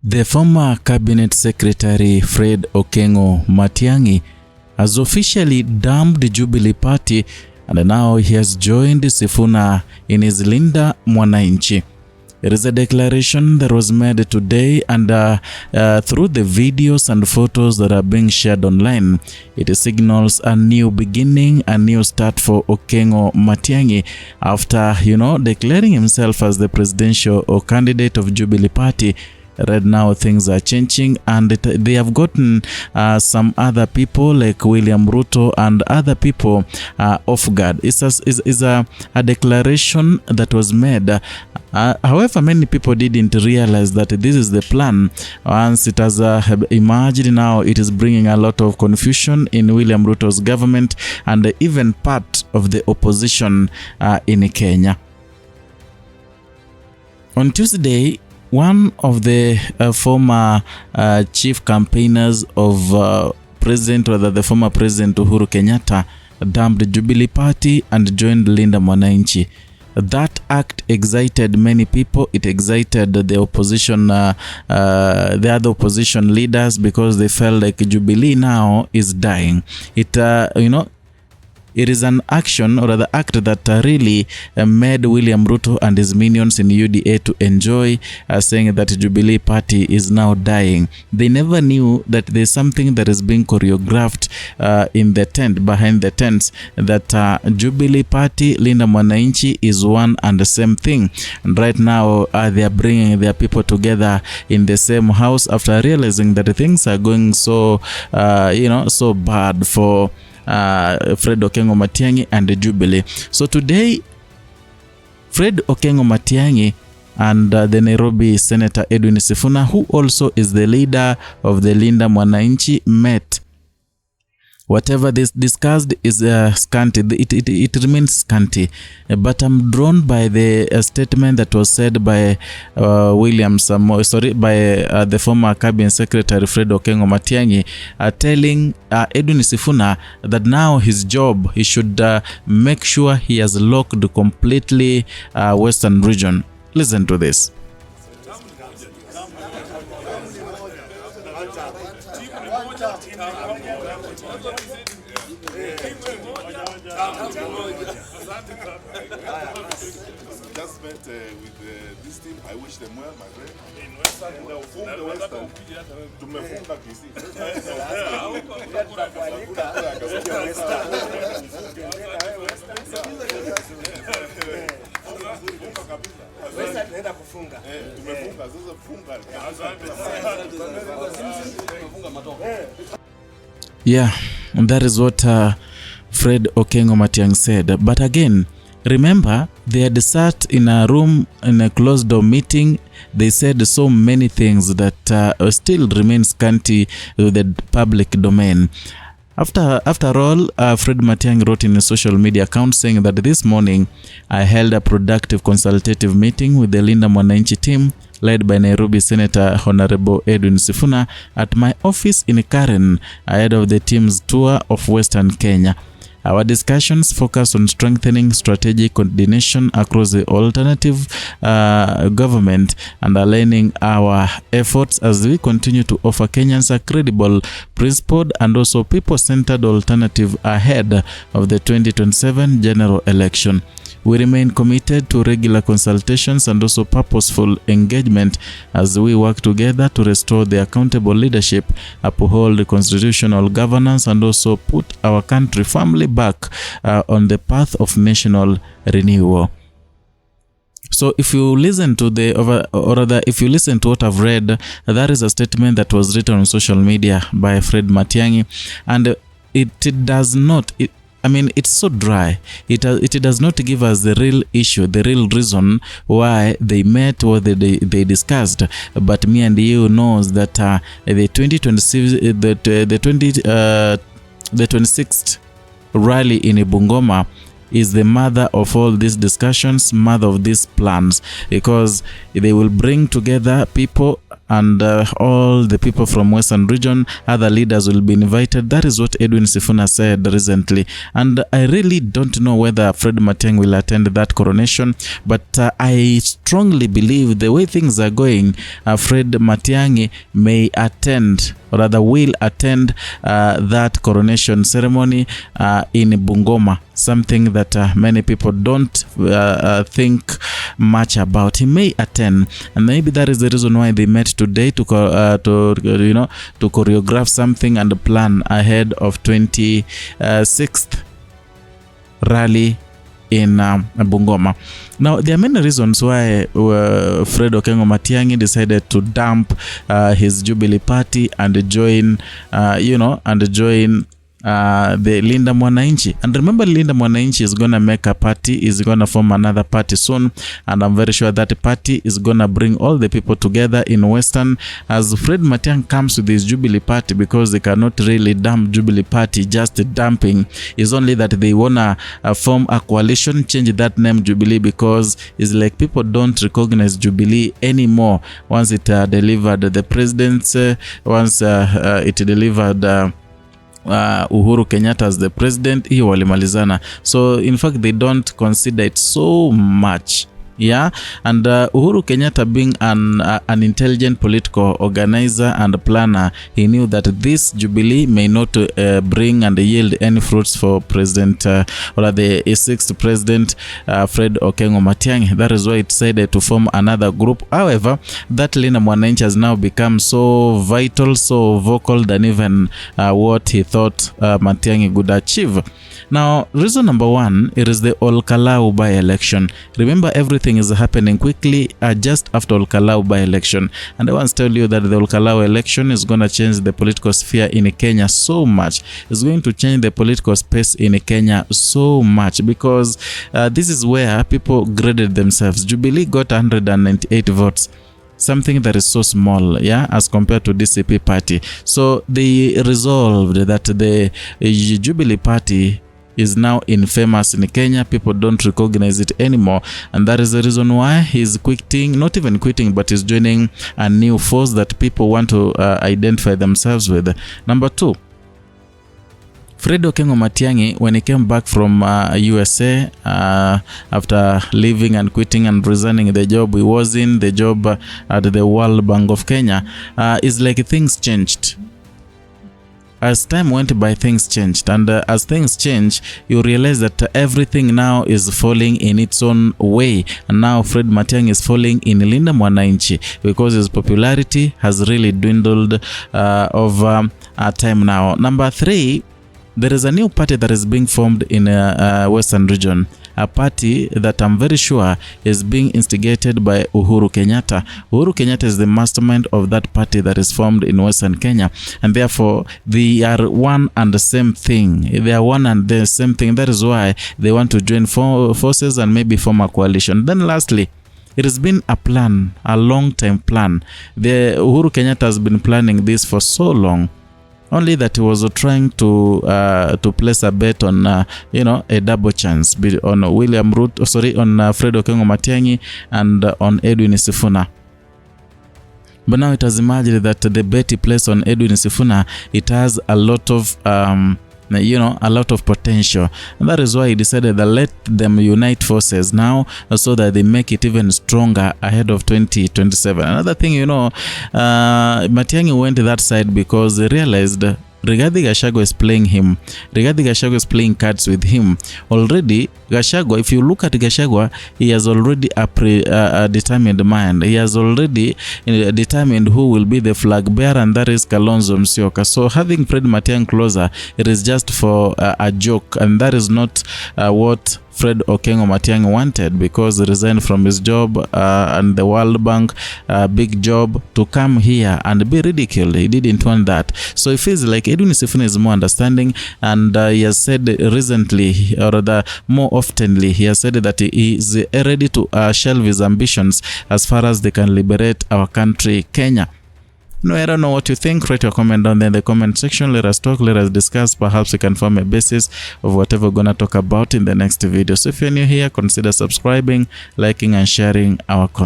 The former Cabinet Secretary Fred Okengo Matiang'i has officially dumped the Jubilee Party, and now he has joined Sifuna in his Linda Mwananchi. It is a declaration that was made today, and through the videos and photos that are being shared online, it signals a new beginning, a new start for Okengo Matiang'i after, declaring himself as the presidential candidate of Jubilee Party. Right now things are changing, and they have gotten some other people like William Ruto and other people off guard. It's a declaration that was made. However, many people didn't realize that this is the plan. Once it has emerged, now it is bringing a lot of confusion in William Ruto's government and even part of the opposition in Kenya. On Tuesday, one of the former chief campaigners of the former President Uhuru Kenyatta dumped the Jubilee Party and joined Linda Mwananchi. That act excited many people. It excited the opposition, the other opposition leaders, because they felt like Jubilee now is dying. It is an action, or the act that really made William Ruto and his minions in UDA to enjoy, saying that Jubilee Party is now dying. They never knew that there's something that is being choreographed in the tent, behind the tents, that Jubilee Party, Linda Mwananchi is one and the same thing. And right now they are bringing their people together in the same house after realizing that things are going so bad for Fred Okengo Matiang'i and the Jubilee. So today, Fred Okengo Matiang'i and the Nairobi Senator Edwin Sifuna, who also is the leader of the Linda Mwananchi, met. Whatever this discussed is scanty. It remains scanty. But I'm drawn by the statement that was said by the former Cabinet Secretary Fred Okengo Matiang'i, telling Edwin Sifuna that now his job, he should make sure he has locked completely Western region. Listen to this. Just met with this team. I wish them well, my friend. In Western. Tumefunga kisi. Yeah, and that is what Fred Okengo Matiang'i said. But again, remember, they had sat in a room in a closed door meeting. They said so many things that still remain scanty with the public domain. After all, Fred Matiang'i wrote in a social media account saying that this morning I held a productive consultative meeting with the Linda Mwananchi team led by Nairobi Senator Honorable Edwin Sifuna at my office in Karen ahead of the team's tour of Western Kenya. Our discussions focus on strengthening strategic coordination across the alternative government and aligning our efforts as we continue to offer Kenyans a credible, principled, and also people-centered alternative ahead of the 2027 general election. We remain committed to regular consultations and also purposeful engagement as we work together to restore the accountable leadership, uphold the constitutional governance, and also put our country firmly back on the path of national renewal. So if you listen to if you listen to what I've read, that is a statement that was written on social media by Fred Matiang'i, and it does not. It's so dry. It does not give us the real issue, the real reason why they met, what they discussed. But me and you knows that the 26th rally in Bungoma is the mother of all these discussions, mother of these plans, because they will bring together people and all the people from Western region, other leaders will be invited. That is what Edwin Sifuna said recently. And I really don't know whether Fred Matiang'i will attend that coronation, but I strongly believe the way things are going, Fred Matiang'i may attend, or rather will attend that coronation ceremony in Bungoma, something that many people don't think much about. He may attend, and maybe that is the reason why they met today to choreograph something and plan ahead of 26th rally in Bungoma. Now, there are many reasons why Fred Matiang'i decided to dump his Jubilee party and join, the Linda Mwananchi. And remember, Linda Mwananchi is going to make a party, is going to form another party soon, and I'm very sure that party is going to bring all the people together in Western, as Fred Matiang'i comes with his Jubilee party, because they cannot really dump Jubilee party. Just dumping is only that they want to form a coalition, change that name Jubilee, because it's like people don't recognize Jubilee anymore once it delivered the presidency, once it delivered Uhuru Kenyatta as the president, hiyo walimalizana. So in fact they don't consider it so much. Yeah, and Uhuru Kenyatta, being an intelligent political organizer and planner, he knew that this Jubilee may not bring and yield any fruits for President or the 6th President Fred Matiang'i. That is why it decided to form another group. However, that Linda Mwananchi has now become so vital, so vocal than even what he thought Matiang'i could achieve. Now, reason number one, it is the Olkalau by-election. Remember, everything is happening quickly just after Olkalau by-election. And I want to tell you that the Olkalau election is going to change the political sphere in Kenya so much. It's going to change the political space in Kenya so much, because this is where people graded themselves. Jubilee got 198 votes. Something that is so small, yeah, as compared to DCP party. So they resolved that the Jubilee party is now infamous in Kenya. People don't recognize it anymore, and that is the reason why he's quitting, not even quitting, but he's joining a new force that people want to identify themselves with. Number two, Fred Matiang'i, when he came back from USA after leaving and quitting and resigning the job he was in, the job at the World Bank of Kenya, is like things changed. As time went by, things changed, and as things change, you realize that everything now is falling in its own way. And now Fred Matiang'i is falling in Linda Mwananchi, because his popularity has really dwindled over time now. Number three, there is a new party that is being formed in Western region. A party that I'm very sure is being instigated by Uhuru Kenyatta. Uhuru Kenyatta is the mastermind of that party that is formed in Western Kenya, and therefore they are one and the same thing. They are one and the same thing. That is why they want to join forces and maybe form a coalition. Then lastly, it has been a plan, a long-time plan. The Uhuru Kenyatta has been planning this for so long. Only that he was trying to place a bet on a double chance on on Fred Matiang'i and on Edwin Sifuna. But now it has emerged that the bet he placed on Edwin Sifuna, it has a lot of a lot of potential, and that is why he decided that let them unite forces now so that they make it even stronger ahead of 2027. Another thing, Matiang'i went to that side because they realized Rigathi Gachagua is playing him. Rigathi Gachagua is playing cards with him. Already, Gachagua, if you look at Gachagua, he has already a determined mind. He has already determined who will be the flag bearer, and that is Kalonzo Musyoka. So having Fred Matiang'i closer, it is just for a joke, and that is not what Fred Matiang'i wanted, because he resigned from his job and the World Bank, big job, to come here and be ridiculed. He didn't want that. So it feels like Edwin Sifuna is more understanding, and he has said recently, or rather more oftenly, he has said that he is ready to shelve his ambitions as far as they can liberate our country, Kenya. No, I don't know what you think. Write your comment down there in the comment section. Let us talk, let us discuss. Perhaps we can form a basis of whatever we're going to talk about in the next video. So if you're new here, consider subscribing, liking, and sharing our content.